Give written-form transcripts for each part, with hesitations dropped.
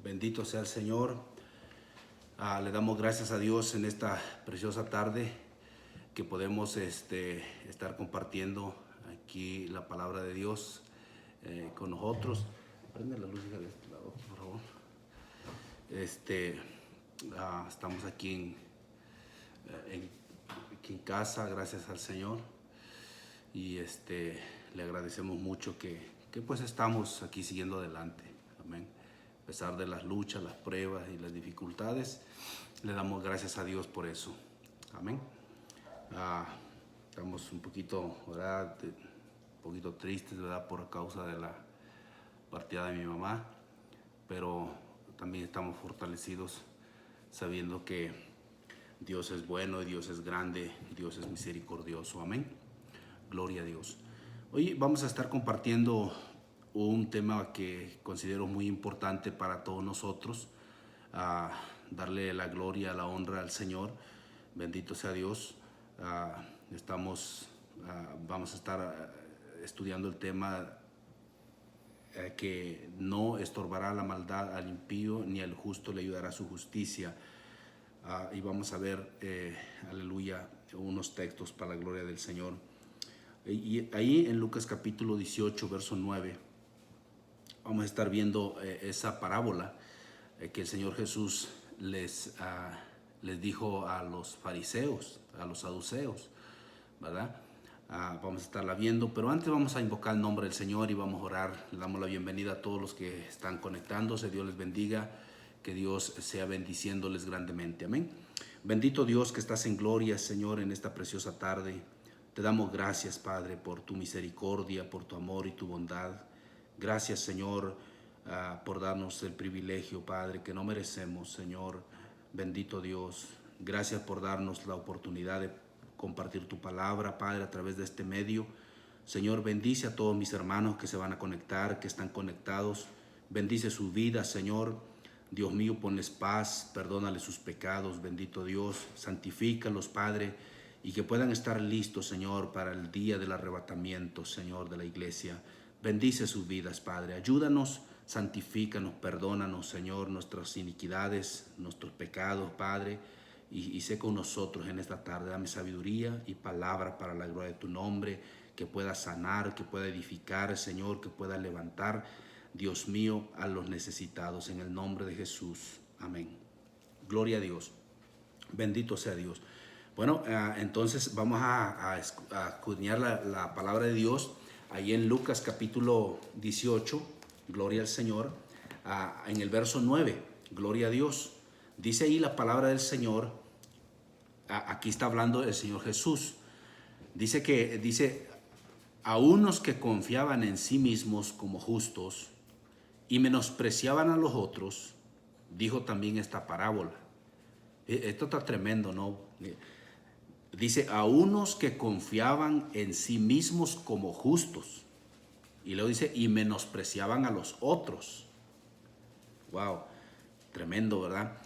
Bendito sea el Señor. Le damos gracias a Dios en esta preciosa tarde que podemos estar compartiendo aquí la palabra de Dios con nosotros. Prende la luz de este lado, por favor. Estamos aquí en casa, gracias al Señor. Y le agradecemos mucho que pues estamos aquí siguiendo adelante. Amén. A pesar de las luchas, las pruebas y las dificultades, le damos gracias a Dios por eso. Amén. Estamos un poquito, ¿verdad? Un poquito tristes, ¿verdad? Por causa de la partida de mi mamá, pero también estamos fortalecidos sabiendo que Dios es bueno, Dios es grande, Dios es misericordioso. Amén. Gloria a Dios. Hoy vamos a estar compartiendo un tema que considero muy importante para todos nosotros, darle la gloria, la honra al Señor. Bendito sea Dios. Vamos a estar estudiando el tema que no estorbará la maldad al impío, ni al justo le ayudará su justicia. Y vamos a ver, aleluya, unos textos para la gloria del Señor. Y ahí en Lucas capítulo 18, verso 9, vamos a estar viendo esa parábola que el Señor Jesús les dijo a los fariseos, a los saduceos, ¿verdad? Vamos a estarla viendo, pero antes vamos a invocar el nombre del Señor y vamos a orar. Le damos la bienvenida a todos los que están conectándose. Dios les bendiga, que Dios sea bendiciéndoles grandemente. Amén. Bendito Dios que estás en gloria, Señor, en esta preciosa tarde. Te damos gracias, Padre, por tu misericordia, por tu amor y tu bondad. Gracias, Señor, por darnos el privilegio, Padre, que no merecemos, Señor. Bendito Dios. Gracias por darnos la oportunidad de compartir tu palabra, Padre, a través de este medio. Señor, bendice a todos mis hermanos que se van a conectar, que están conectados. Bendice su vida, Señor. Dios mío, ponles paz, perdónale sus pecados, bendito Dios. Santifícalos, Padre, y que puedan estar listos, Señor, para el día del arrebatamiento, Señor, de la iglesia. Bendice sus vidas, Padre. Ayúdanos, santifícanos, perdónanos, Señor, nuestras iniquidades, nuestros pecados, Padre. Y sé con nosotros en esta tarde. Dame sabiduría y palabra para la gloria de tu nombre, que pueda sanar, que pueda edificar, Señor, que pueda levantar, Dios mío, a los necesitados, en el nombre de Jesús. Amén. Gloria a Dios. Bendito sea Dios. Bueno, entonces vamos a escudriñar la palabra de Dios ahí en Lucas capítulo 18, gloria al Señor, en el verso 9, gloria a Dios. Dice ahí la palabra del Señor, aquí está hablando el Señor Jesús. Dice, a unos que confiaban en sí mismos como justos y menospreciaban a los otros, dijo también esta parábola. Esto está tremendo, ¿no? Dice, a unos que confiaban en sí mismos como justos. Y luego dice, y menospreciaban a los otros. Wow, tremendo, ¿verdad?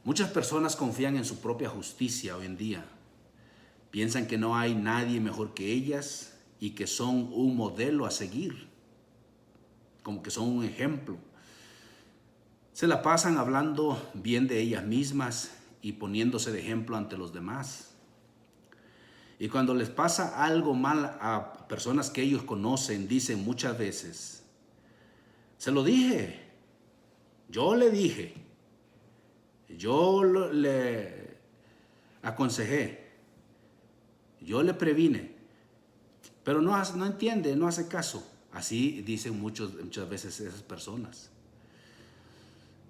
Muchas personas confían en su propia justicia hoy en día. Piensan que no hay nadie mejor que ellas y que son un modelo a seguir, como que son un ejemplo. Se la pasan hablando bien de ellas mismas y poniéndose de ejemplo ante los demás. Y cuando les pasa algo mal a personas que ellos conocen, dicen muchas veces, se lo dije, yo le dije, yo le aconsejé, yo le previne, pero no entiende, no hace caso. Así dicen muchas veces esas personas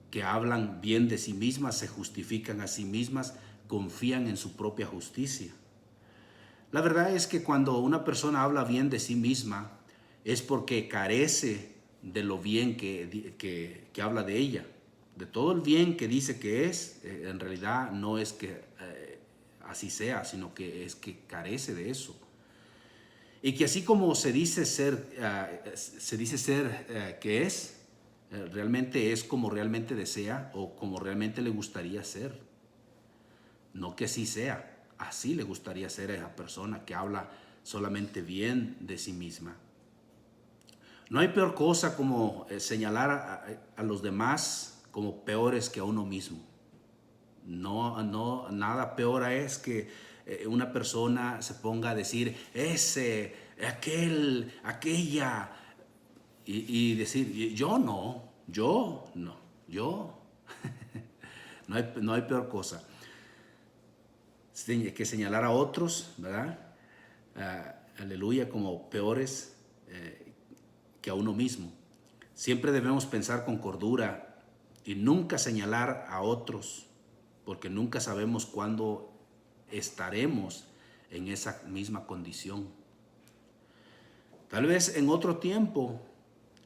que hablan bien de sí mismas, se justifican a sí mismas, confían en su propia justicia. La verdad es que cuando una persona habla bien de sí misma es porque carece de lo bien que habla de ella. De todo el bien que dice que es, en realidad no es que así sea, sino que es que carece de eso. Y que así como se dice ser que es, realmente es como realmente desea o como realmente le gustaría ser. No que así sea. Así le gustaría ser a esa persona que habla solamente bien de sí misma. No hay peor cosa como señalar a los demás como peores que a uno mismo. Nada peor es que una persona se ponga a decir ese, aquel, aquella, y decir yo no. No hay peor cosa que señalar a otros, ¿verdad? Aleluya, como peores que a uno mismo. Siempre debemos pensar con cordura y nunca señalar a otros, porque nunca sabemos cuándo estaremos en esa misma condición. Tal vez en otro tiempo,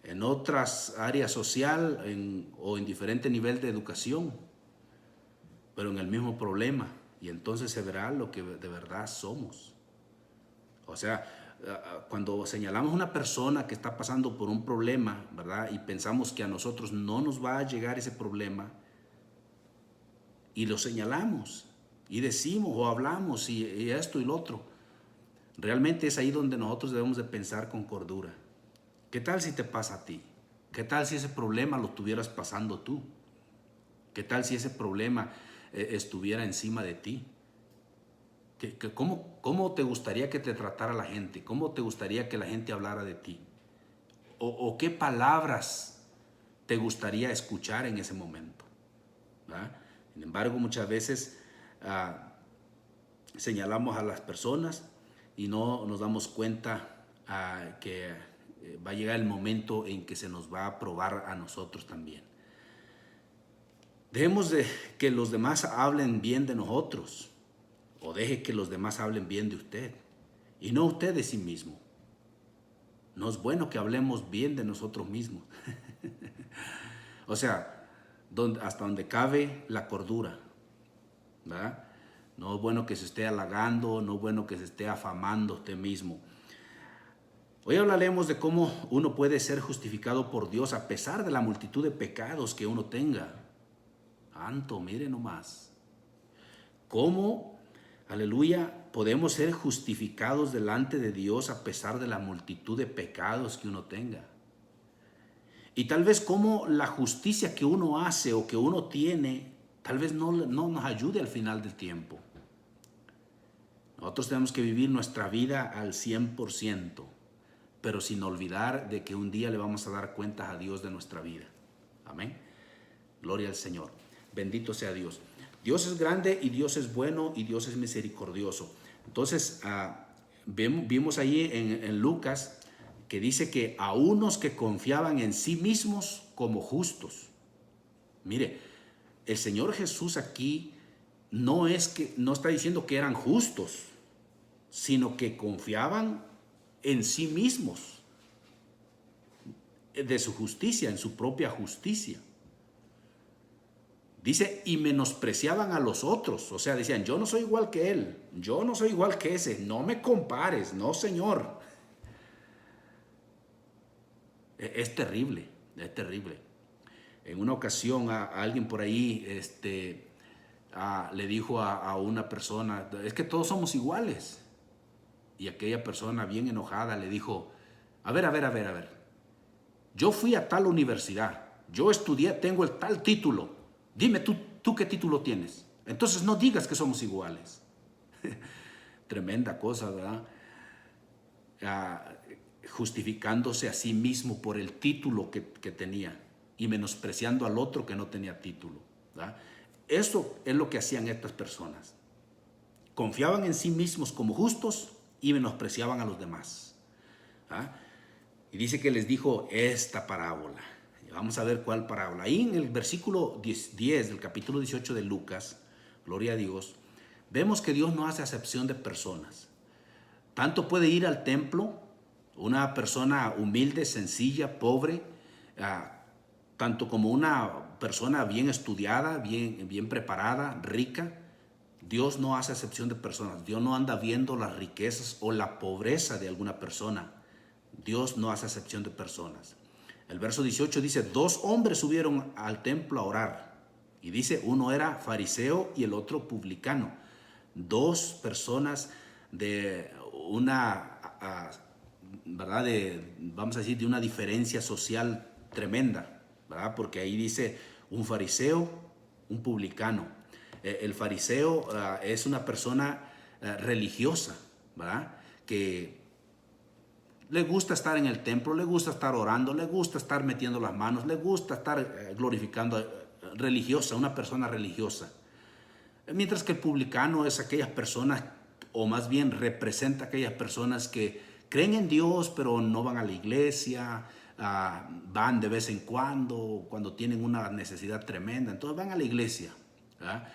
en otras áreas social o en diferente nivel de educación, pero en el mismo problema, y entonces se verá lo que de verdad somos. O sea, cuando señalamos a una persona que está pasando por un problema, ¿verdad? Y pensamos que a nosotros no nos va a llegar ese problema, y lo señalamos, y decimos o hablamos, y esto y lo otro, realmente es ahí donde nosotros debemos de pensar con cordura. ¿Qué tal si te pasa a ti? ¿Qué tal si ese problema lo estuvieras pasando tú? ¿Qué tal si ese problema estuviera encima de ti? ¿Cómo te gustaría que te tratara la gente? ¿Cómo te gustaría que la gente hablara de ti? ¿O qué palabras te gustaría escuchar en ese momento? ¿Verdad? Sin embargo, muchas veces señalamos a las personas y no nos damos cuenta que va a llegar el momento en que se nos va a probar a nosotros también. Dejemos de que los demás hablen bien de nosotros, o deje que los demás hablen bien de usted, y no usted de sí mismo. No es bueno que hablemos bien de nosotros mismos. O sea, hasta donde cabe la cordura, ¿verdad? No es bueno que se esté halagando, no es bueno que se esté afamando usted mismo. Hoy hablaremos de cómo uno puede ser justificado por Dios a pesar de la multitud de pecados que uno tenga. Santo, mire nomás. ¿Cómo, aleluya, podemos ser justificados delante de Dios a pesar de la multitud de pecados que uno tenga? Y tal vez cómo la justicia que uno hace o que uno tiene, tal vez no nos ayude al final del tiempo. Nosotros tenemos que vivir nuestra vida al 100%, pero sin olvidar de que un día le vamos a dar cuentas a Dios de nuestra vida. Amén. Gloria al Señor. Bendito sea Dios. Dios es grande y Dios es bueno y Dios es misericordioso. Entonces, vimos ahí en Lucas que dice que a unos que confiaban en sí mismos como justos. Mire, el Señor Jesús aquí no está diciendo que eran justos, sino que confiaban en sí mismos, de su justicia, en su propia justicia. Dice, y menospreciaban a los otros. O sea, decían, yo no soy igual que él, yo no soy igual que ese, no me compares, no, Señor. Es terrible, es terrible. En una ocasión a alguien por ahí le dijo a una persona, es que todos somos iguales. Y aquella persona bien enojada le dijo, a ver. Yo fui a tal universidad, yo estudié, tengo el tal título. Dime tú qué título tienes. Entonces no digas que somos iguales. Tremenda cosa, ¿verdad? Justificándose a sí mismo por el título que tenía y menospreciando al otro que no tenía título, ¿verdad? Eso es lo que hacían estas personas. Confiaban en sí mismos como justos y menospreciaban a los demás, ¿verdad? Y dice que les dijo esta parábola. Vamos a ver cuál parábola. Ahí en el versículo 10 del capítulo 18 de Lucas, gloria a Dios, vemos que Dios no hace acepción de personas. Tanto puede ir al templo una persona humilde, sencilla, pobre, tanto como una persona bien estudiada, bien preparada, rica. Dios no hace acepción de personas. Dios no anda viendo las riquezas o la pobreza de alguna persona. Dios no hace acepción de personas. El verso 18 dice, 2 hombres subieron al templo a orar. Y dice, uno era fariseo y el otro publicano. 2 personas de una, ¿verdad? Vamos a decir, de una diferencia social tremenda, ¿verdad? Porque ahí dice, un fariseo, un publicano. El fariseo es una persona religiosa, ¿verdad? Que le gusta estar en el templo, le gusta estar orando, le gusta estar metiendo las manos, le gusta estar glorificando, religiosa, una persona religiosa. Mientras que el publicano es aquellas personas, o más bien representa aquellas personas que creen en Dios, pero no van a la iglesia, van de vez en cuando tienen una necesidad tremenda, entonces van a la iglesia, ¿verdad?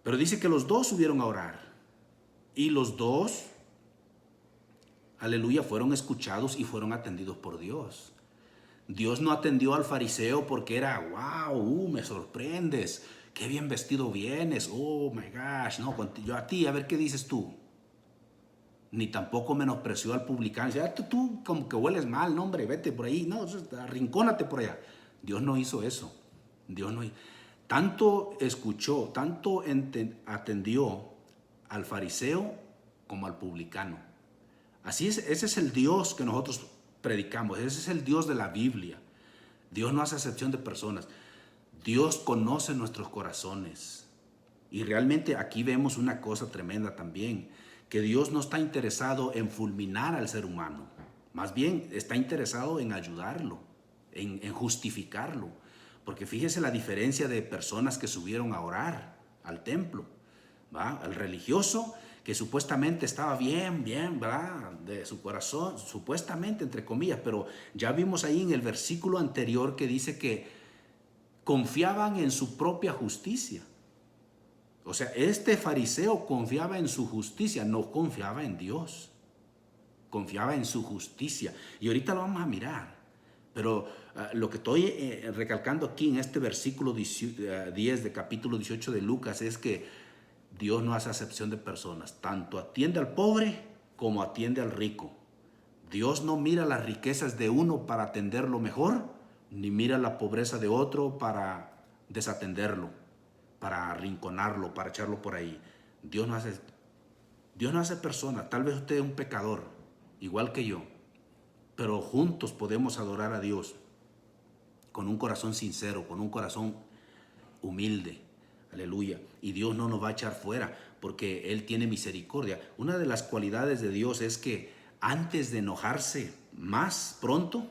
Pero dice que los dos subieron a orar y los dos, aleluya, fueron escuchados y fueron atendidos por Dios. Dios no atendió al fariseo porque era, wow, me sorprendes, qué bien vestido vienes, oh my gosh, no, yo a ti, a ver qué dices tú. Ni tampoco menospreció al publicano, dice, tú como que hueles mal, no hombre, vete por ahí, no, arrincónate por allá. Dios no hizo eso, Dios no hizo. Tanto escuchó, tanto atendió al fariseo como al publicano. Así es, ese es el Dios que nosotros predicamos, ese es el Dios de la Biblia. Dios no hace excepción de personas. Dios conoce nuestros corazones. Y realmente aquí vemos una cosa tremenda también, que Dios no está interesado en fulminar al ser humano, más bien está interesado en ayudarlo, en justificarlo. Porque fíjese la diferencia de personas que subieron a orar al templo, ¿va? El religioso que supuestamente estaba bien, ¿verdad? De su corazón, supuestamente, entre comillas, pero ya vimos ahí en el versículo anterior que dice que confiaban en su propia justicia. O sea, este fariseo confiaba en su justicia, no confiaba en Dios. Confiaba en su justicia. Y ahorita lo vamos a mirar. Pero lo que estoy recalcando aquí en este versículo 10 de capítulo 18 de Lucas es que Dios no hace acepción de personas. Tanto atiende al pobre como atiende al rico. Dios no mira las riquezas de uno para atenderlo mejor, ni mira la pobreza de otro para desatenderlo, para arrinconarlo, para echarlo por ahí. Dios no hace personas. Tal vez usted es un pecador, igual que yo, pero juntos podemos adorar a Dios con un corazón sincero, con un corazón humilde. Aleluya. Y Dios no nos va a echar fuera porque Él tiene misericordia. Una de las cualidades de Dios es que antes de enojarse más pronto,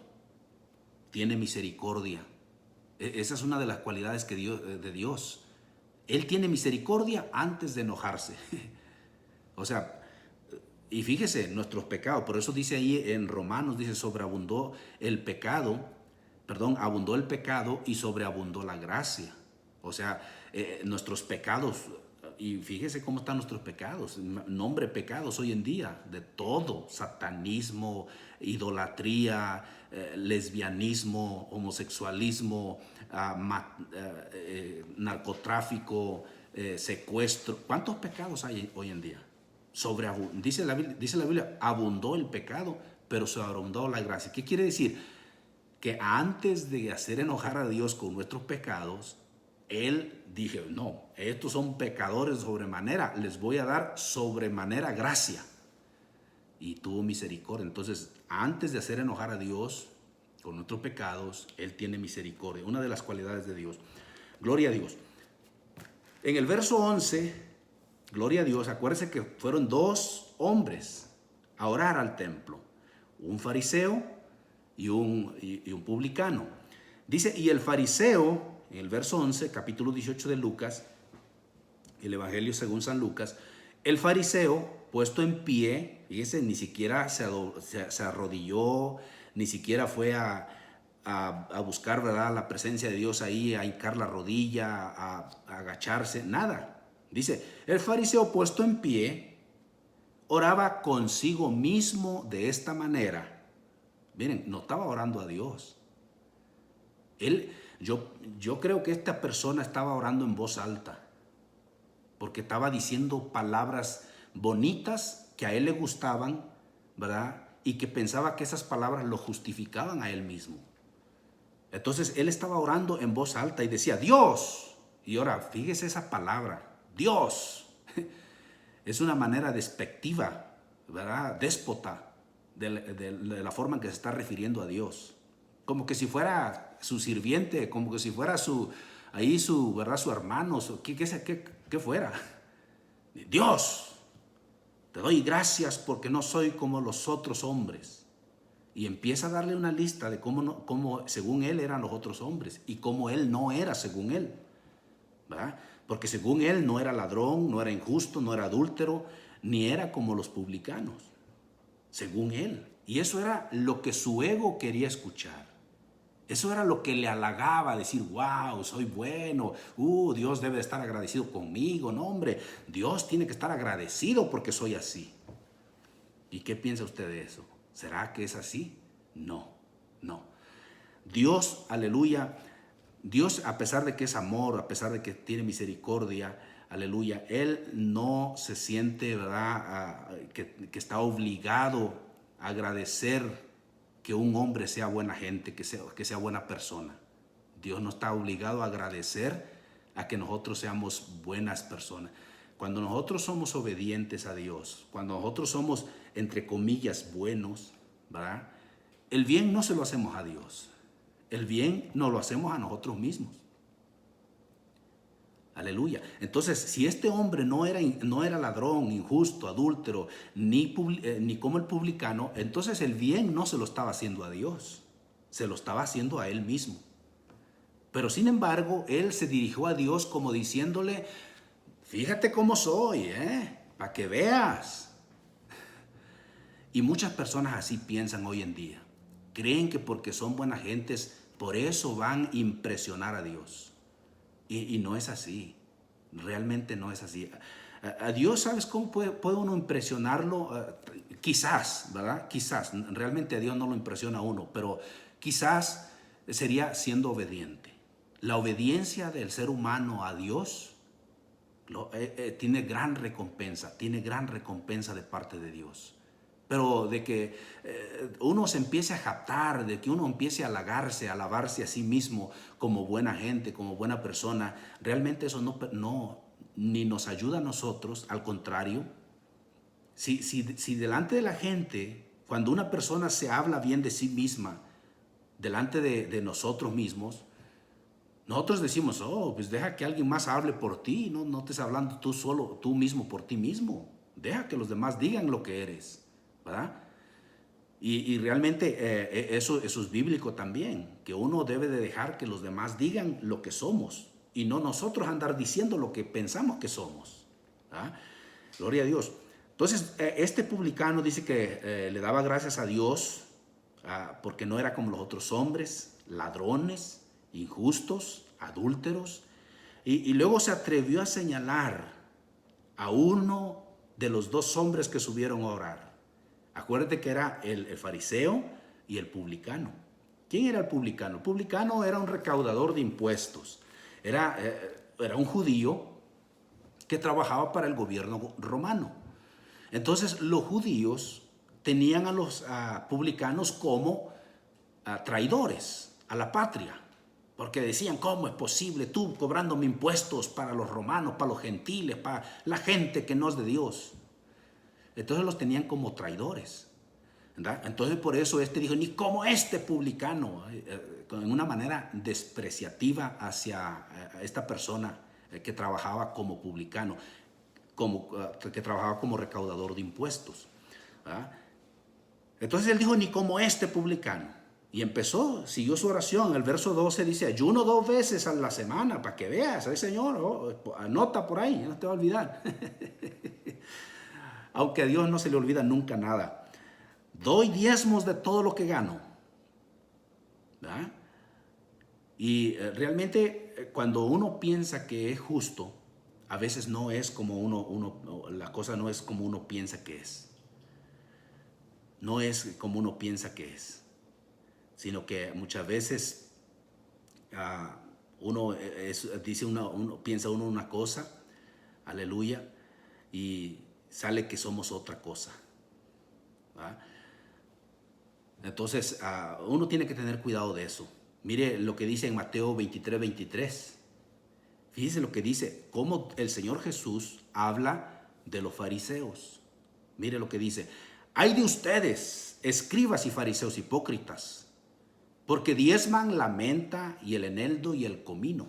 tiene misericordia. Esa es una de las cualidades de Dios. Él tiene misericordia antes de enojarse. O sea, y fíjese, nuestros pecados, por eso dice ahí en Romanos, dice, abundó el pecado y sobreabundó la gracia. O sea, nuestros pecados, y fíjese cómo están nuestros pecados, nombre pecados hoy en día, de todo, satanismo, idolatría, lesbianismo, homosexualismo, narcotráfico, secuestro. ¿Cuántos pecados hay hoy en día? Dice la Biblia, abundó el pecado, pero sobreabundó la gracia. ¿Qué quiere decir? Que antes de hacer enojar a Dios con nuestros pecados, Él dije, no, estos son pecadores sobremanera, les voy a dar sobremanera gracia. Y tuvo misericordia. Entonces, antes de hacer enojar a Dios con nuestros pecados, Él tiene misericordia. Una de las cualidades de Dios. Gloria a Dios. En el verso 11, gloria a Dios, acuérdense que fueron dos hombres a orar al templo. Un fariseo y un publicano. Dice, y el fariseo, en el verso 11, capítulo 18 de Lucas, el Evangelio según San Lucas, el fariseo puesto en pie, fíjese, ni siquiera se arrodilló, ni siquiera fue a buscar, ¿verdad?, la presencia de Dios ahí, a hincar la rodilla, a agacharse, nada. Dice, el fariseo puesto en pie, oraba consigo mismo de esta manera. Miren, no estaba orando a Dios. Yo creo que esta persona estaba orando en voz alta, porque estaba diciendo palabras bonitas que a él le gustaban, ¿verdad? Y que pensaba que esas palabras lo justificaban a él mismo. Entonces él estaba orando en voz alta y decía, Dios. Y ahora, fíjese esa palabra, Dios. Es una manera despectiva, ¿verdad? Déspota de la forma en que se está refiriendo a Dios. Como que si fuera fuera su sirviente, como que si fuera ¿verdad? Su hermano, ¿qué fuera? Dios, te doy gracias porque no soy como los otros hombres. Y empieza a darle una lista de cómo según él eran los otros hombres y cómo él no era según él, ¿verdad? Porque según él no era ladrón, no era injusto, no era adúltero, ni era como los publicanos, según él. Y eso era lo que su ego quería escuchar. Eso era lo que le halagaba, decir, wow, soy bueno, Dios debe de estar agradecido conmigo. No, hombre, Dios tiene que estar agradecido porque soy así. ¿Y qué piensa usted de eso? ¿Será que es así? No, no. Dios, aleluya, Dios, a pesar de que es amor, a pesar de que tiene misericordia, aleluya, Él no se siente, ¿verdad?, que está obligado a agradecer que un hombre sea buena gente, que sea buena persona. Dios no está obligado a agradecer a que nosotros seamos buenas personas. Cuando nosotros somos obedientes a Dios, cuando nosotros somos, entre comillas, buenos, ¿verdad?, el bien no se lo hacemos a Dios. El bien nos lo hacemos a nosotros mismos. Aleluya. Entonces, si este hombre no era ladrón, injusto, adúltero, ni como el publicano, entonces el bien no se lo estaba haciendo a Dios, se lo estaba haciendo a él mismo. Pero sin embargo, él se dirigió a Dios como diciéndole, fíjate cómo soy, para que veas. Y muchas personas así piensan hoy en día. Creen que porque son buenas gentes, por eso van a impresionar a Dios. Y no es así, realmente no es así. A Dios, ¿sabes cómo puede uno impresionarlo? Quizás, ¿verdad? Quizás, realmente a Dios no lo impresiona a uno, pero quizás sería siendo obediente. La obediencia del ser humano a Dios tiene gran recompensa de parte de Dios. Pero de que uno se empiece a jactar, de que uno empiece a alabarse a sí mismo como buena gente, como buena persona, realmente eso no ni nos ayuda a nosotros, al contrario. Si delante de la gente, cuando una persona se habla bien de sí misma, delante de nosotros mismos, nosotros decimos, pues deja que alguien más hable por ti, no estés hablando tú mismo por ti mismo, deja que los demás digan lo que eres, ¿verdad? Y realmente eso es bíblico también, que uno debe de dejar que los demás digan lo que somos y no nosotros andar diciendo lo que pensamos que somos, ¿verdad? Gloria a Dios. Entonces, este publicano dice que le daba gracias a Dios porque no era como los otros hombres, ladrones, injustos, adúlteros, y luego se atrevió a señalar a uno de los dos hombres que subieron a orar. Acuérdate que era el fariseo y el publicano. ¿Quién era el publicano? El publicano era un recaudador de impuestos. Era un judío que trabajaba para el gobierno romano. Entonces los judíos tenían a los publicanos como traidores a la patria. Porque decían, ¿cómo es posible tú cobrándome impuestos para los romanos, para los gentiles, para la gente que no es de Dios? Entonces los tenían como traidores, ¿verdad? Entonces por eso dijo, ni como este publicano, en una manera despreciativa hacia esta persona que trabajaba como publicano, que trabajaba como recaudador de impuestos, ¿verdad? Entonces él dijo, ni como este publicano. Y siguió su oración. El verso 12 dice, ayuno 2 veces a la semana, para que veas, ay Señor, anota por ahí, no te va a olvidar. Aunque a Dios no se le olvida nunca nada. Doy diezmos de todo lo que gano, ¿verdad? Y realmente cuando uno piensa que es justo, a veces no es como la cosa no es como uno piensa que es. No es como uno piensa que es, sino que muchas veces uno piensa una cosa, aleluya, y sale que somos otra cosa, ¿verdad? Entonces uno tiene que tener cuidado de eso. Mire lo que dice en Mateo 23:23. Fíjese lo que dice, cómo el Señor Jesús habla de los fariseos. Mire lo que dice, ay de ustedes, escribas y fariseos hipócritas, porque diezman la menta y el eneldo y el comino.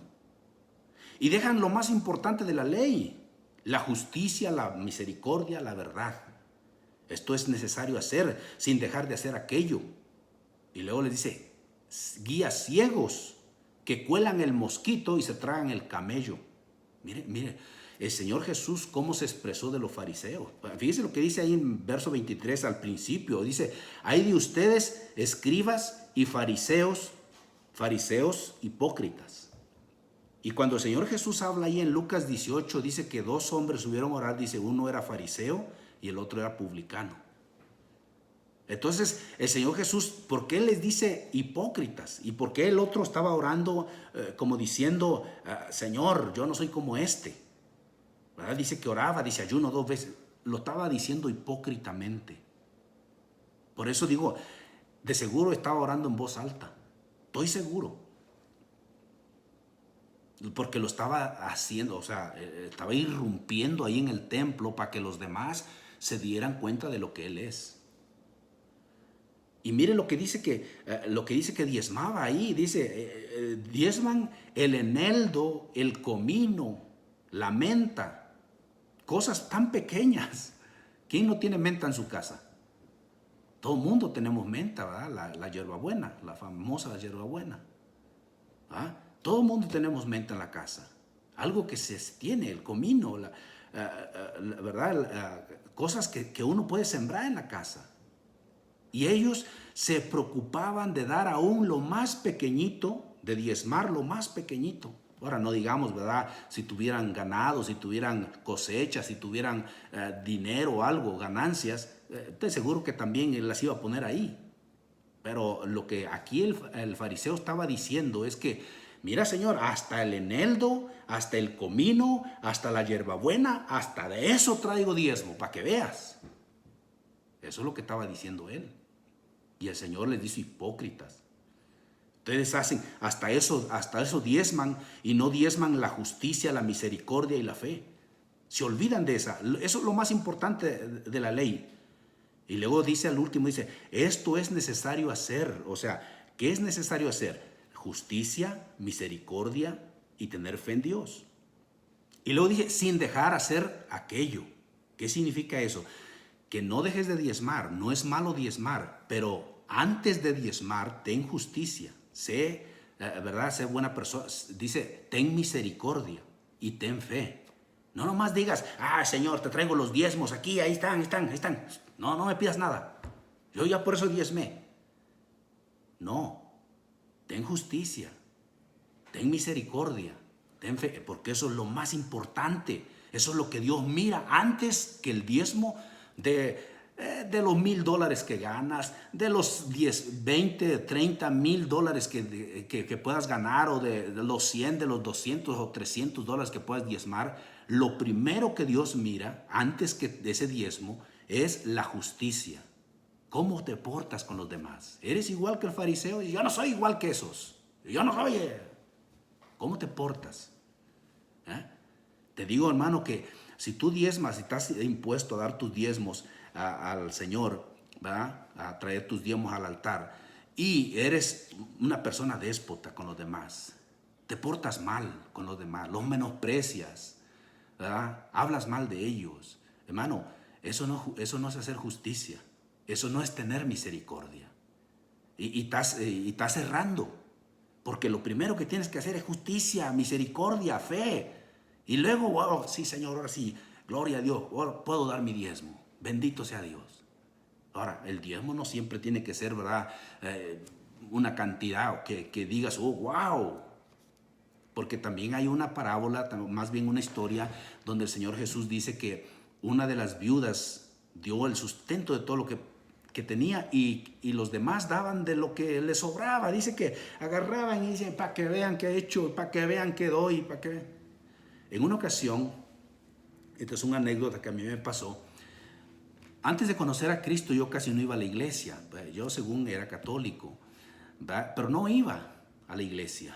Y dejan lo más importante de la ley, la justicia, la misericordia, la verdad. Esto es necesario hacer sin dejar de hacer aquello. Y luego les dice, guías ciegos que cuelan el mosquito y se tragan el camello. Mire, el Señor Jesús cómo se expresó de los fariseos. Fíjese lo que dice ahí en verso 23 al principio. Dice, hay de ustedes escribas y fariseos hipócritas. Y cuando el Señor Jesús habla ahí en Lucas 18, dice que dos hombres subieron a orar, dice, uno era fariseo y el otro era publicano. Entonces, el Señor Jesús, ¿por qué les dice hipócritas? ¿Y por qué el otro estaba orando como diciendo, Señor, yo no soy como este? ¿Verdad? Dice que oraba, dice ayuno 2 veces. Lo estaba diciendo hipócritamente. Por eso digo, de seguro estaba orando en voz alta. Estoy seguro. Porque lo estaba haciendo, o sea, estaba irrumpiendo ahí en el templo para que los demás se dieran cuenta de lo que él es. Y mire lo que dice que diezmaba ahí. Dice, diezman el eneldo, el comino, la menta. Cosas tan pequeñas. ¿Quién no tiene menta en su casa? Todo el mundo tenemos menta, ¿verdad? La hierbabuena, la famosa hierbabuena. ¿Ah? Todo el mundo tenemos menta en la casa. Algo que se tiene, el comino, ¿verdad? Cosas que uno puede sembrar en la casa. Y ellos se preocupaban de dar aún lo más pequeñito, de diezmar lo más pequeñito. Ahora no digamos, ¿verdad? Si tuvieran ganado, si tuvieran cosechas, si tuvieran dinero o algo, ganancias, estoy seguro que también las iba a poner ahí. Pero lo que aquí el fariseo estaba diciendo es que, mira, Señor, hasta el eneldo, hasta el comino, hasta la hierbabuena, hasta de eso traigo diezmo, para que veas. Eso es lo que estaba diciendo él. Y el Señor les dice, hipócritas. Ustedes hacen, hasta eso diezman, y no diezman la justicia, la misericordia y la fe. Se olvidan de esa. Eso es lo más importante de la ley. Y luego dice al último, dice, esto es necesario hacer. O sea, ¿qué es necesario hacer? Justicia, misericordia y tener fe en Dios. Y luego dije, sin dejar hacer aquello. ¿Qué significa eso? Que no dejes de diezmar. No es malo diezmar, pero antes de diezmar, ten justicia. Sé, ¿verdad? Sé buena persona. Dice, ten misericordia y ten fe. No nomás digas, Señor, te traigo los diezmos aquí, ahí están. No me pidas nada. Yo ya por eso diezmé. No. Ten justicia, ten misericordia, ten fe, porque eso es lo más importante. Eso es lo que Dios mira antes que el diezmo de los $1,000 que ganas, de los 10, 20, 30 mil dólares que puedas ganar, o de los 100, de los 200 o $300 que puedas diezmar. Lo primero que Dios mira antes que de ese diezmo es la justicia. ¿Cómo te portas con los demás? ¿Eres igual que el fariseo? Yo no soy igual que esos. Yo no soy. ¿Cómo te portas? Te digo, hermano, que si tú diezmas, si estás impuesto a dar tus diezmos al Señor, ¿verdad? A traer tus diezmos al altar, y eres una persona déspota con los demás, te portas mal con los demás, los menosprecias, ¿verdad? Hablas mal de ellos, hermano, eso no es hacer justicia. Eso no es tener misericordia. Y estás errando. Porque lo primero que tienes que hacer es justicia, misericordia, fe. Y luego, sí, Señor, ahora sí, gloria a Dios, ahora puedo dar mi diezmo. Bendito sea Dios. Ahora, el diezmo no siempre tiene que ser, ¿verdad? Una cantidad que digas, wow. Porque también hay una parábola, más bien una historia, donde el Señor Jesús dice que una de las viudas dio el sustento de todo lo que tenía, y los demás daban de lo que les sobraba. Dice que agarraban y dicen, para que vean qué he hecho, para que vean qué doy, para que... En una ocasión, esta es una anécdota que a mí me pasó. Antes de conocer a Cristo, yo casi no iba a la iglesia. Yo según era católico, ¿verdad? Pero no iba a la iglesia.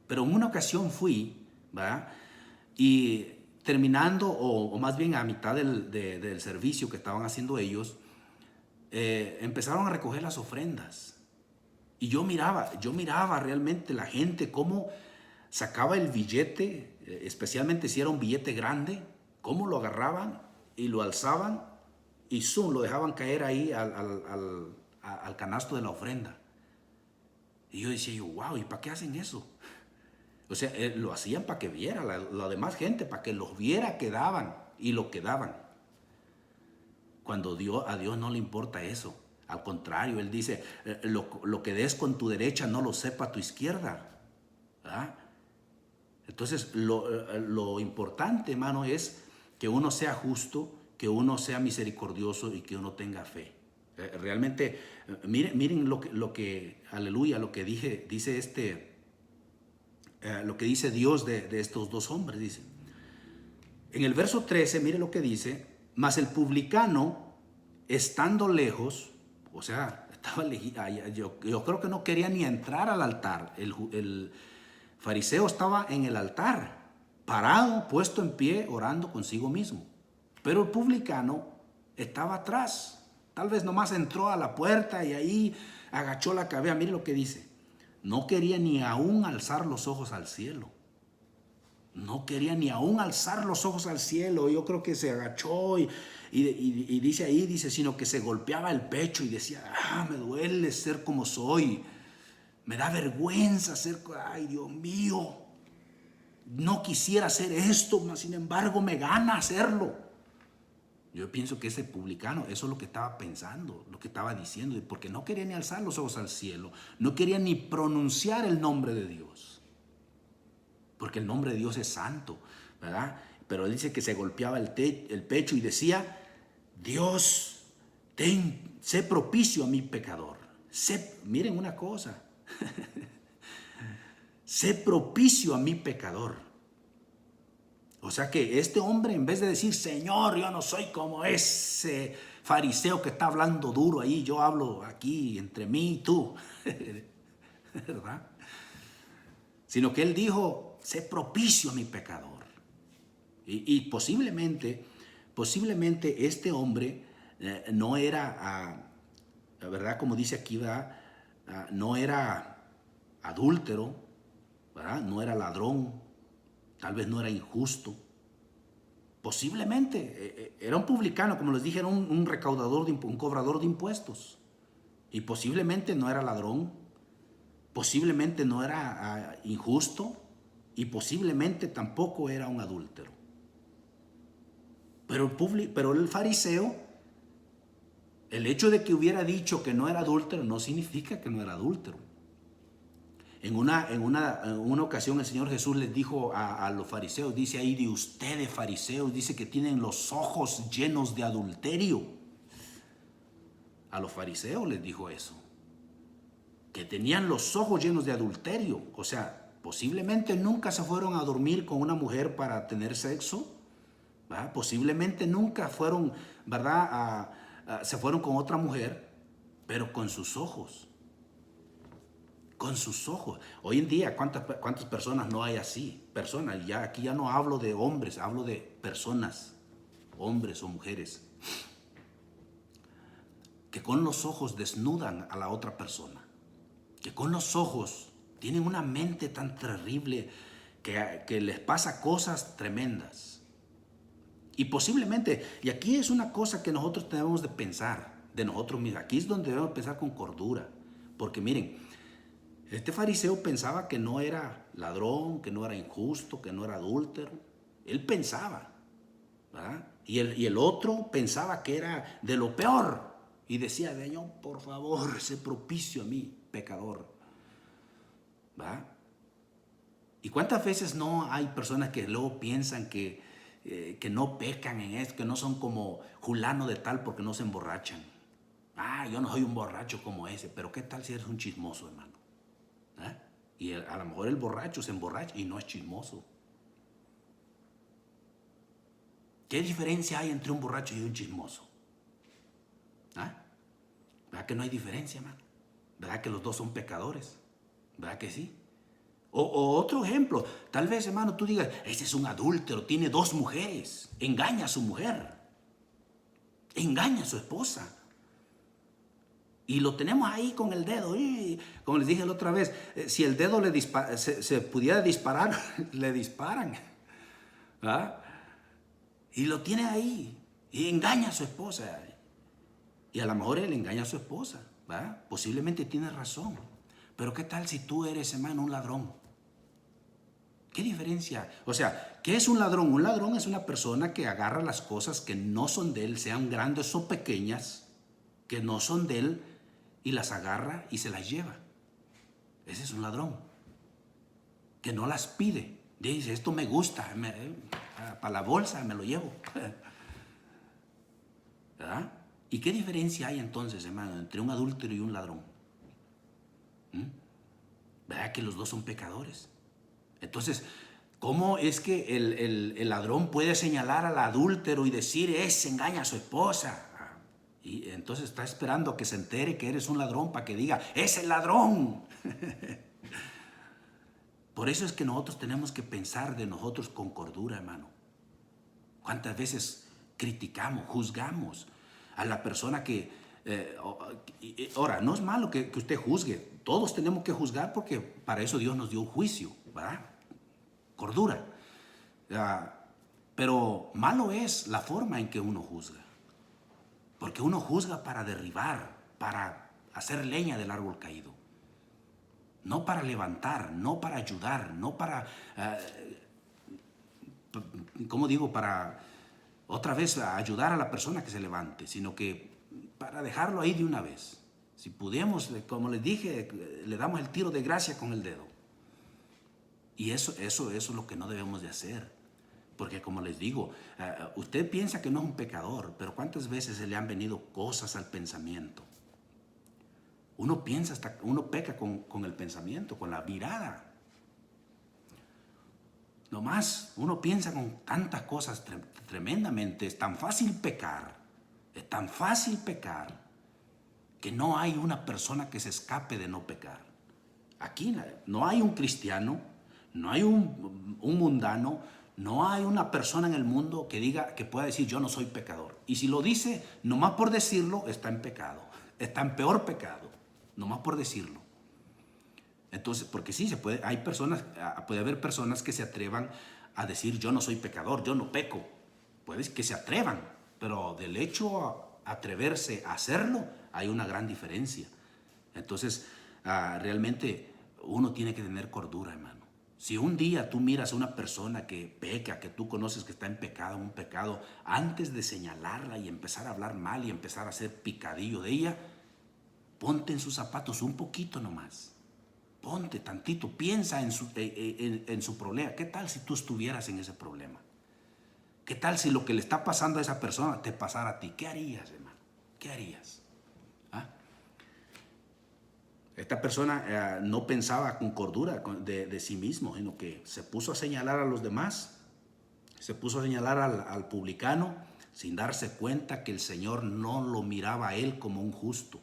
Pero en una ocasión fui, ¿verdad? Y terminando, o más bien a mitad del servicio que estaban haciendo ellos, empezaron a recoger las ofrendas. Y yo miraba realmente la gente cómo sacaba el billete, especialmente si era un billete grande, cómo lo agarraban y lo alzaban y lo dejaban caer ahí al canasto de la ofrenda. Y yo decía, wow, ¿y para qué hacen eso? O sea, lo hacían para que viera la demás gente, para que los viera que daban y lo que daban. Cuando a Dios no le importa eso. Al contrario, Él dice, lo que des con tu derecha no lo sepa tu izquierda. ¿Verdad? Entonces, lo importante, hermano, es que uno sea justo, que uno sea misericordioso y que uno tenga fe. Realmente, miren lo que, aleluya, lo que dice lo que dice Dios de estos dos hombres. Dice, en el verso 13, mire lo que dice, mas el publicano, estando lejos, o sea, yo creo que no quería ni entrar al altar. El fariseo estaba en el altar, parado, puesto en pie, orando consigo mismo. Pero el publicano estaba atrás. Tal vez nomás entró a la puerta y ahí agachó la cabeza. Mire lo que dice. No quería ni aún alzar los ojos al cielo. No quería ni aún alzar los ojos al cielo. Yo creo que se agachó y dice ahí, sino que se golpeaba el pecho y decía, me duele ser como soy. Me da vergüenza ser, ay Dios mío, no quisiera hacer esto, mas sin embargo me gana hacerlo. Yo pienso que ese publicano, eso es lo que estaba pensando, lo que estaba diciendo, porque no quería ni alzar los ojos al cielo, no quería ni pronunciar el nombre de Dios, porque el nombre de Dios es santo, ¿verdad? Pero dice que se golpeaba el pecho y decía, Dios, sé propicio a mi pecador. Miren una cosa, sé propicio a mi pecador. O sea que este hombre, en vez de decir, Señor, yo no soy como ese fariseo que está hablando duro ahí, yo hablo aquí entre mí y tú, ¿verdad? Sino que él dijo, sé propicio a mi pecador. Y posiblemente este hombre no era, la verdad, como dice aquí, ¿verdad? No era adúltero, ¿verdad? No era ladrón, tal vez no era injusto. Posiblemente era un publicano, como les dije, era un recaudador, un cobrador de impuestos. Y posiblemente no era ladrón, posiblemente no era injusto y posiblemente tampoco era un adúltero. Pero el fariseo, el hecho de que hubiera dicho que no era adúltero no significa que no era adúltero. En una ocasión el Señor Jesús les dijo a los fariseos, dice ahí, de ustedes fariseos, dice que tienen los ojos llenos de adulterio. A los fariseos les dijo eso, que tenían los ojos llenos de adulterio. O sea, posiblemente nunca se fueron a dormir con una mujer para tener sexo, ¿verdad? Posiblemente nunca fueron, ¿verdad? Se fueron con otra mujer, pero con sus ojos. Con sus ojos. Hoy en día, ¿cuántas personas no hay así? Personas, aquí ya no hablo de hombres, hablo de personas, hombres o mujeres, que con los ojos desnudan a la otra persona, que con los ojos tienen una mente tan terrible que les pasa cosas tremendas. Y posiblemente, y aquí es una cosa que nosotros tenemos de pensar, de nosotros mismos, aquí es donde debemos pensar con cordura, porque miren, este fariseo pensaba que no era ladrón, que no era injusto, que no era adúltero. Él pensaba, ¿verdad? Y el otro pensaba que era de lo peor. Y decía, Señor, por favor, sé propicio a mí, pecador. ¿verdad? ¿Y cuántas veces no hay personas que luego piensan que no pecan en esto, que no son como fulano de tal porque no se emborrachan? Yo no soy un borracho como ese, pero ¿qué tal si eres un chismoso, hermano? Y a lo mejor el borracho se emborracha y no es chismoso. ¿Qué diferencia hay entre un borracho y un chismoso? ¿Verdad que no hay diferencia, hermano? ¿Verdad que los dos son pecadores? ¿Verdad que sí? O otro ejemplo, tal vez, hermano, tú digas, ese es un adúltero, tiene 2 mujeres, engaña a su mujer, engaña a su esposa. Y lo tenemos ahí con el dedo. Y, como les dije la otra vez, si el dedo se pudiera disparar, le disparan. ¿Ah? Y lo tiene ahí. Y engaña a su esposa. Y a lo mejor él engaña a su esposa. ¿Va? Posiblemente tiene razón. Pero ¿qué tal si tú eres, hermano, un ladrón? ¿Qué diferencia? O sea, ¿qué es un ladrón? Un ladrón es una persona que agarra las cosas que no son de él, sean grandes o pequeñas, que no son de él, y las agarra y se las lleva. Ese es un ladrón. Que no las pide. Dice, esto me gusta, para la bolsa me lo llevo. ¿Verdad? ¿Y qué diferencia hay entonces, hermano, entre un adúltero y un ladrón? ¿Verdad que los dos son pecadores? Entonces, ¿cómo es que el ladrón puede señalar al adúltero y decir, ese engaña a su esposa? Y entonces está esperando a que se entere que eres un ladrón para que diga, ¡es el ladrón! Por eso es que nosotros tenemos que pensar de nosotros con cordura, hermano. ¿Cuántas veces criticamos, juzgamos a la persona que... ahora, no es malo que usted juzgue. Todos tenemos que juzgar porque para eso Dios nos dio un juicio, ¿verdad? Cordura. Pero malo es la forma en que uno juzga. Porque uno juzga para derribar, para hacer leña del árbol caído. No para levantar, no para ayudar, no para, ¿cómo digo? Para otra vez ayudar a la persona que se levante, sino que para dejarlo ahí de una vez. Si pudiéramos, como les dije, le damos el tiro de gracia con el dedo. Y eso es lo que no debemos de hacer. Porque como les digo, usted piensa que no es un pecador, pero ¿cuántas veces se le han venido cosas al pensamiento? Uno peca con el pensamiento, con la mirada. Nomás uno piensa con tantas cosas tremendamente. Es tan fácil pecar que no hay una persona que se escape de no pecar. Aquí no hay un cristiano, no hay un mundano, no hay una persona en el mundo que diga, que pueda decir yo no soy pecador. Y si lo dice, nomás por decirlo, está en pecado. Está en peor pecado, nomás por decirlo. Entonces, porque sí, puede haber personas que se atrevan a decir yo no soy pecador, yo no peco. Puede que se atrevan, pero del hecho a atreverse a hacerlo, hay una gran diferencia. Entonces, realmente uno tiene que tener cordura, hermano. Si un día tú miras a una persona que peca, que tú conoces que está en un pecado, antes de señalarla y empezar a hablar mal y empezar a hacer picadillo de ella, ponte en sus zapatos un poquito nomás. Ponte tantito, piensa en su problema. ¿Qué tal si tú estuvieras en ese problema? ¿Qué tal si lo que le está pasando a esa persona te pasara a ti? ¿Qué harías, hermano? ¿Qué harías? Esta persona no pensaba con cordura de sí mismo, sino que se puso a señalar a los demás, se puso a señalar al publicano sin darse cuenta que el Señor no lo miraba a él como un justo.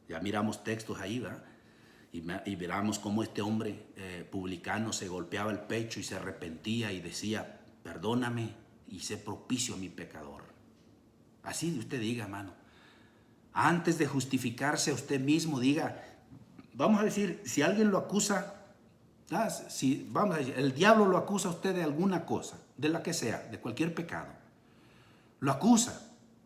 Ya miramos textos ahí, ¿verdad? Y miramos cómo este hombre publicano se golpeaba el pecho y se arrepentía y decía, perdóname y sé propicio a mi pecador. Así usted diga, hermano. Antes de justificarse a usted mismo, diga, vamos a decir, si alguien lo acusa, vamos a decir, el diablo lo acusa a usted de alguna cosa, de la que sea, de cualquier pecado. Lo acusa.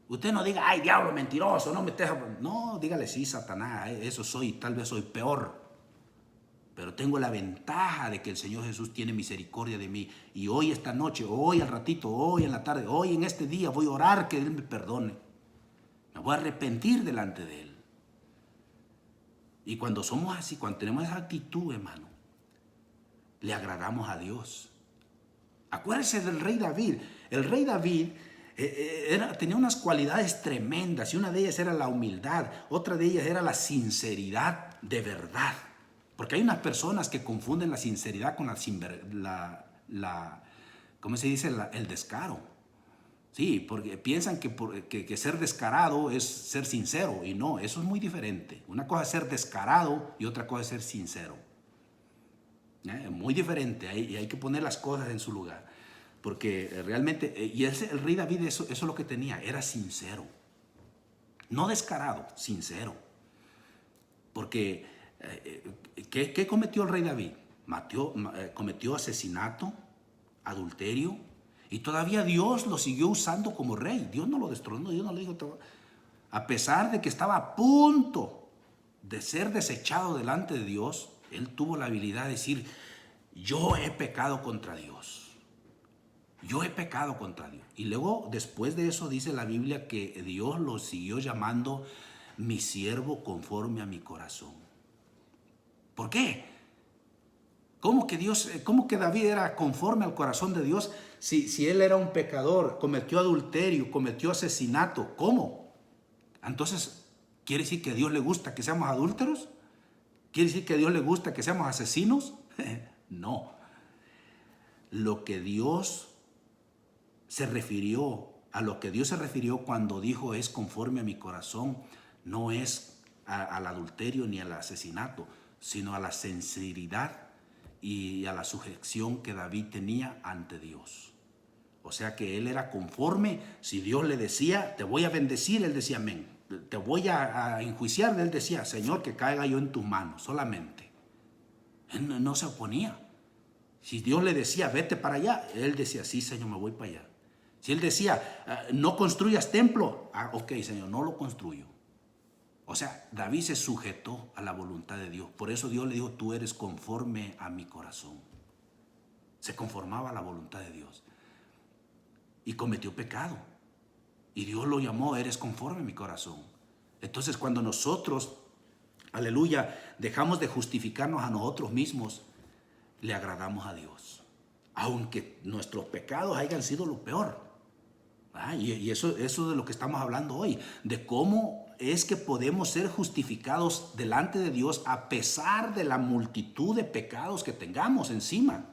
Usted no diga, ay, diablo mentiroso, no me estés... No, dígale, sí, Satanás, eso soy, tal vez soy peor. Pero tengo la ventaja de que el Señor Jesús tiene misericordia de mí. Y hoy, esta noche, hoy al ratito, hoy en la tarde, hoy en este día, voy a orar que Él me perdone. Me voy a arrepentir delante de Él. Y cuando somos así, cuando tenemos esa actitud, hermano, le agradamos a Dios. Acuérdese del rey David. El rey David tenía unas cualidades tremendas y una de ellas era la humildad, otra de ellas era la sinceridad de verdad. Porque hay unas personas que confunden la sinceridad con ¿cómo se dice? El descaro. Sí, porque piensan que ser descarado es ser sincero y no, eso es muy diferente. Una cosa es ser descarado y otra cosa es ser sincero. Muy diferente, y hay que poner las cosas en su lugar. Porque realmente, el rey David eso es lo que tenía, era sincero. No descarado, sincero. Porque, ¿qué cometió el rey David? Cometió asesinato, adulterio, y todavía Dios lo siguió usando como rey. Dios no lo destronó, Dios no le dijo, a pesar de que estaba a punto de ser desechado delante de Dios, él tuvo la habilidad de decir, yo he pecado contra Dios. Yo he pecado contra Dios. Y luego, después de eso, dice la Biblia que Dios lo siguió llamando mi siervo conforme a mi corazón. ¿Por qué? ¿Cómo que David era conforme al corazón de Dios si él era un pecador, cometió adulterio, cometió asesinato? ¿Cómo? Entonces, ¿quiere decir que a Dios le gusta que seamos adúlteros? ¿Quiere decir que a Dios le gusta que seamos asesinos? No. Lo que Dios se refirió, a lo que Dios se refirió cuando dijo es conforme a mi corazón, no es al adulterio ni al asesinato, sino a la sinceridad y a la sujeción que David tenía ante Dios. O sea que él era conforme. Si Dios le decía, te voy a bendecir, él decía amén. Te voy a enjuiciar, él decía, Señor, que caiga yo en tus manos solamente. Él no se oponía. Si Dios le decía, vete para allá, él decía, sí, Señor, me voy para allá. Si él decía, no construyas templo, ok, Señor, no lo construyo. O sea, David se sujetó a la voluntad de Dios. Por eso Dios le dijo, tú eres conforme a mi corazón. Se conformaba a la voluntad de Dios. Y cometió pecado. Y Dios lo llamó, eres conforme a mi corazón. Entonces, cuando nosotros, aleluya, dejamos de justificarnos a nosotros mismos, le agradamos a Dios. Aunque nuestros pecados hayan sido lo peor. Y eso de lo que estamos hablando hoy, de cómo es que podemos ser justificados delante de Dios a pesar de la multitud de pecados que tengamos encima.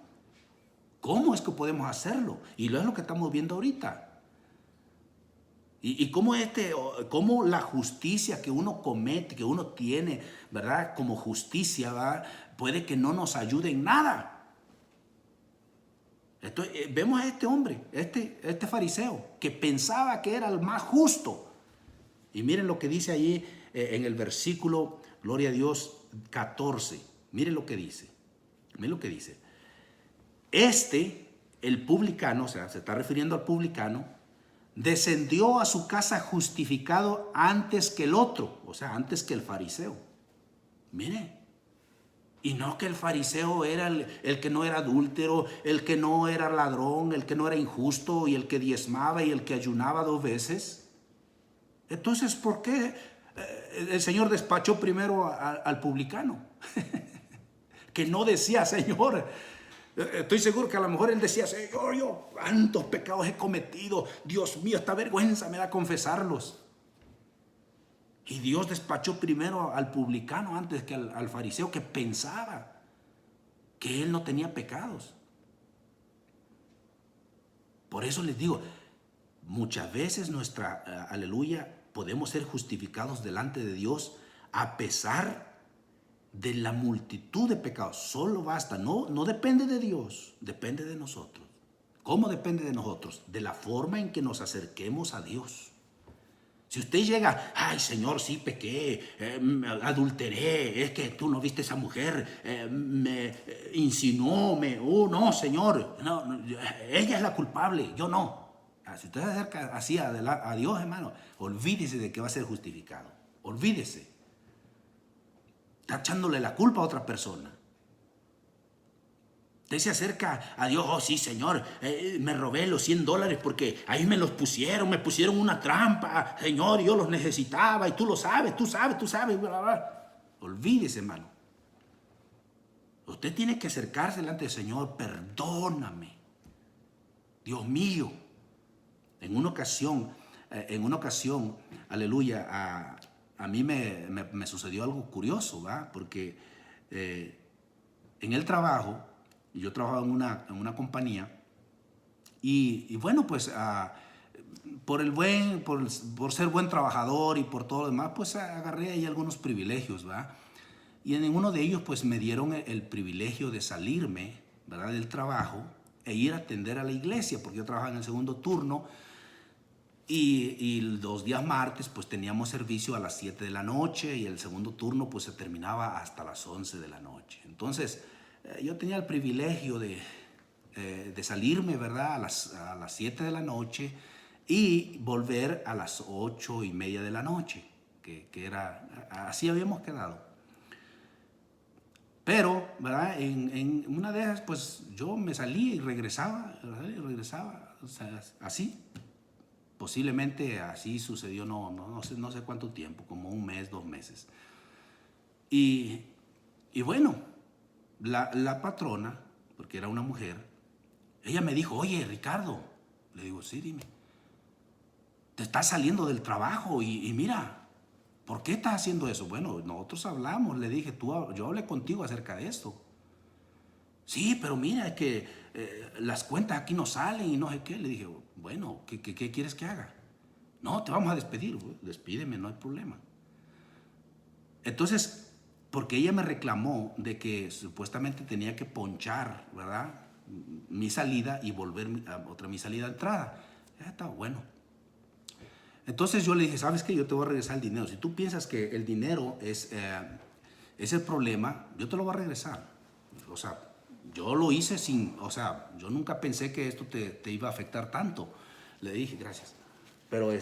¿Cómo es que podemos hacerlo? Y lo es lo que estamos viendo ahorita. Y cómo la justicia que uno comete, que uno tiene, ¿verdad? Como justicia, ¿verdad? Puede que no nos ayude en nada. Vemos a este hombre, este fariseo, que pensaba que era el más justo. Y miren lo que dice allí en el versículo, gloria a Dios, 14. Miren lo que dice. Miren lo que dice. El publicano, o sea, se está refiriendo al publicano, descendió a su casa justificado antes que el otro, o sea, antes que el fariseo. Mire. Y no que el fariseo era el que no era adúltero, el que no era ladrón, el que no era injusto y el que diezmaba y el que ayunaba 2 veces. Entonces, ¿por qué el Señor despachó primero al publicano? Que no decía, Señor, estoy seguro que a lo mejor él decía, Señor, yo cuántos pecados he cometido, Dios mío, esta vergüenza me da confesarlos. Y Dios despachó primero al publicano antes que al fariseo, que pensaba que él no tenía pecados. Por eso les digo, muchas veces aleluya, podemos ser justificados delante de Dios a pesar de la multitud de pecados. Solo basta, no depende de Dios, depende de nosotros. ¿Cómo depende de nosotros? De la forma en que nos acerquemos a Dios. Si usted llega, ay Señor, sí pequé, adulteré, es que tú no viste a esa mujer, me insinuó, no Señor, no, ella es la culpable, yo no. Si usted se acerca así a Dios, hermano, olvídese de que va a ser justificado, olvídese. Está echándole la culpa a otra persona. Usted se acerca a Dios, oh sí Señor, me robé los $100 porque ahí me pusieron una trampa, Señor, yo los necesitaba y tú lo sabes, tú sabes, bla, bla. Olvídese, hermano. Usted tiene que acercarse delante del Señor, perdóname, Dios mío. En una ocasión, aleluya, a mí me sucedió algo curioso, ¿va? Porque en el trabajo, yo trabajaba en una compañía y bueno, pues por ser buen trabajador y por todo lo demás, pues agarré ahí algunos privilegios, ¿verdad? Y en uno de ellos pues me dieron el privilegio de salirme, ¿verdad?, del trabajo e ir a atender a la iglesia, porque yo trabajaba en el segundo turno. Y los días martes pues teníamos servicio a las 7 de la noche y el segundo turno pues se terminaba hasta las 11 de la noche. Entonces yo tenía el privilegio de salirme, ¿verdad? A las 7 de la noche y volver a las 8:30 de la noche, que era, así habíamos quedado. Pero, ¿verdad? En una de esas, pues yo me salí y regresaba, ¿verdad? Y regresaba, o sea, así. Posiblemente así sucedió, no sé cuánto tiempo, como un mes, 2 meses. Y, y bueno, la patrona, porque era una mujer, ella me dijo, oye, Ricardo, le digo, sí, dime, te estás saliendo del trabajo y mira, ¿por qué estás haciendo eso? Bueno, nosotros hablamos, le dije, yo hablé contigo acerca de esto. Sí, pero mira, es que las cuentas aquí no salen y no sé qué. Le dije, bueno, ¿qué quieres que haga? No, te vamos a despedir. Despídeme, no hay problema. Entonces, porque ella me reclamó de que supuestamente tenía que ponchar, ¿verdad? Mi salida y volver a mi salida de entrada. Ya estaba bueno. Entonces yo le dije, ¿sabes qué? Yo te voy a regresar el dinero. Si tú piensas que el dinero es el problema, yo te lo voy a regresar. O sea, yo lo hice yo nunca pensé que esto te iba a afectar tanto. Le dije, gracias. Pero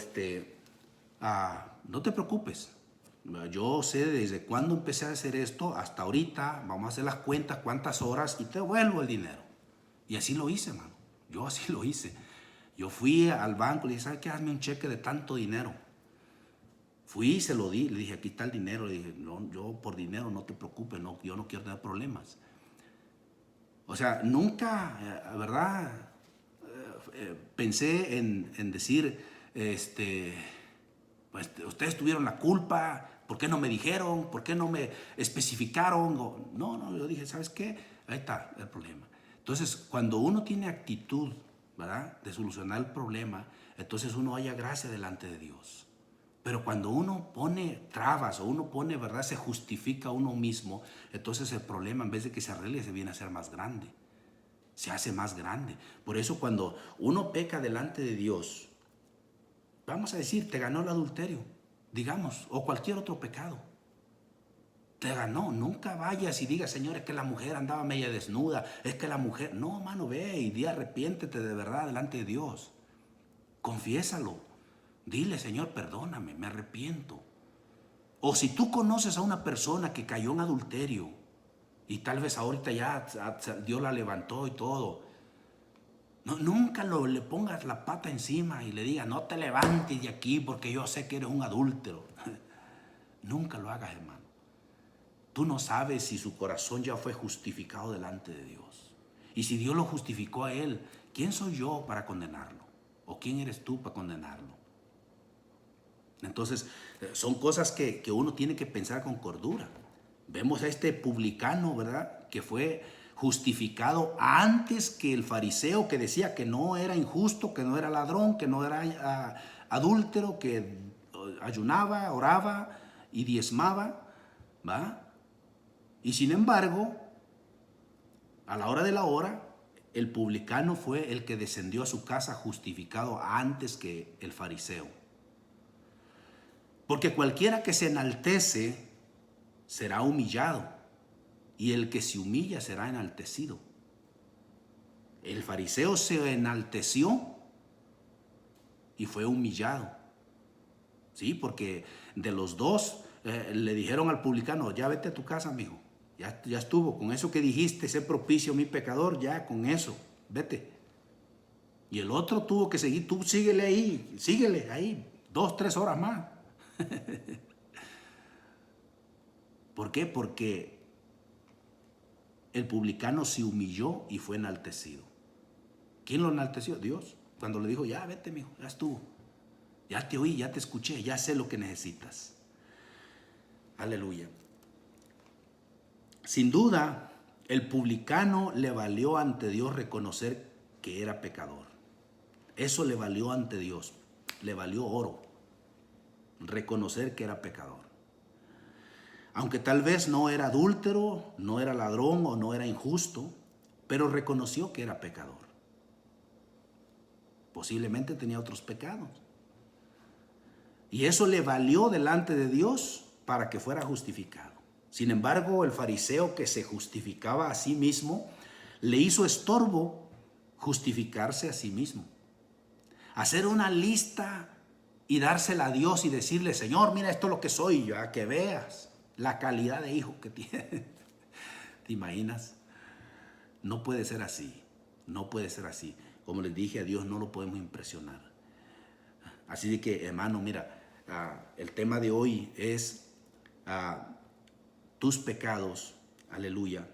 no te preocupes. Yo sé desde cuándo empecé a hacer esto hasta ahorita. Vamos a hacer las cuentas, cuántas horas y te devuelvo el dinero. Y así lo hice, mano. Yo así lo hice. Yo fui al banco y le dije, ¿sabes qué? Hazme un cheque de tanto dinero. Fui y se lo di. Le dije, aquí está el dinero. Le dije, no, yo por dinero no te preocupes, no, yo no quiero tener problemas. O sea, nunca, ¿verdad? Pensé en decir, pues ustedes tuvieron la culpa, ¿por qué no me dijeron? ¿Por qué no me especificaron? No, yo dije, ¿sabes qué? Ahí está el problema. Entonces, cuando uno tiene actitud, ¿verdad?, de solucionar el problema, entonces uno halla gracia delante de Dios. Pero cuando uno pone trabas o uno pone, ¿verdad?, se justifica a uno mismo, entonces el problema en vez de que se arregle se viene a ser más grande. Se hace más grande. Por eso cuando uno peca delante de Dios, vamos a decir, te ganó el adulterio, digamos, o cualquier otro pecado. Te ganó. Nunca vayas y digas, Señor, es que la mujer andaba media desnuda, es que la mujer... No, mano, ve y di, arrepiéntete de verdad delante de Dios. Confiésalo. Dile, Señor, perdóname, me arrepiento. O si tú conoces a una persona que cayó en adulterio y tal vez ahorita ya Dios la levantó y todo, no, nunca le pongas la pata encima y le digas, no te levantes de aquí porque yo sé que eres un adúltero. Nunca lo hagas, hermano. Tú no sabes si su corazón ya fue justificado delante de Dios. Y si Dios lo justificó a él, ¿quién soy yo para condenarlo? ¿O quién eres tú para condenarlo? Entonces, son cosas que uno tiene que pensar con cordura. Vemos a este publicano, ¿verdad?, que fue justificado antes que el fariseo que decía que no era injusto, que no era ladrón, que no era adúltero, que ayunaba, oraba y diezmaba, ¿va? Y sin embargo, a la hora de la hora, el publicano fue el que descendió a su casa justificado antes que el fariseo. Porque cualquiera que se enaltece será humillado, y el que se humilla será enaltecido. El fariseo se enalteció y fue humillado. Sí, porque de los dos le dijeron al publicano, ya vete a tu casa, mijo. Ya estuvo, con eso que dijiste, sé propicio a mi pecador, ya con eso, vete. Y el otro tuvo que seguir, tú síguele ahí, 2, 3 horas más. ¿Por qué? Porque el publicano se humilló y fue enaltecido. ¿Quién lo enalteció? Dios. Cuando le dijo, ya vete, mijo, ya estuvo. Ya te oí, ya te escuché, ya sé lo que necesitas. Aleluya. Sin duda, el publicano le valió ante Dios reconocer que era pecador. Eso le valió ante Dios, le valió oro, reconocer que era pecador. Aunque tal vez no era adúltero, no era ladrón o no era injusto, pero reconoció que era pecador. Posiblemente tenía otros pecados, Y eso le valió delante de Dios para que fuera justificado. Sin embargo, el fariseo que se justificaba a sí mismo, le hizo estorbo justificarse a sí mismo. Hacer una lista y dársela a Dios y decirle, Señor, mira, esto es lo que soy, ya que veas la calidad de hijo que tiene. ¿Te imaginas? No puede ser así, no puede ser así. Como les dije, a Dios no lo podemos impresionar. Así de que, hermano, mira, el tema de hoy es tus pecados, aleluya.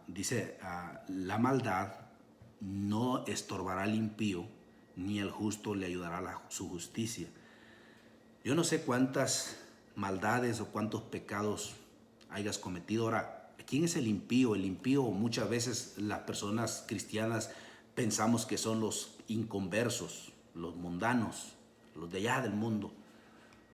Dice, la maldad no estorbará al impío, ni el justo le ayudará a su justicia. Yo no sé cuántas maldades o cuántos pecados hayas cometido. Ahora, ¿quién es el impío? El impío, muchas veces las personas cristianas pensamos que son los inconversos, los mundanos, los de allá del mundo.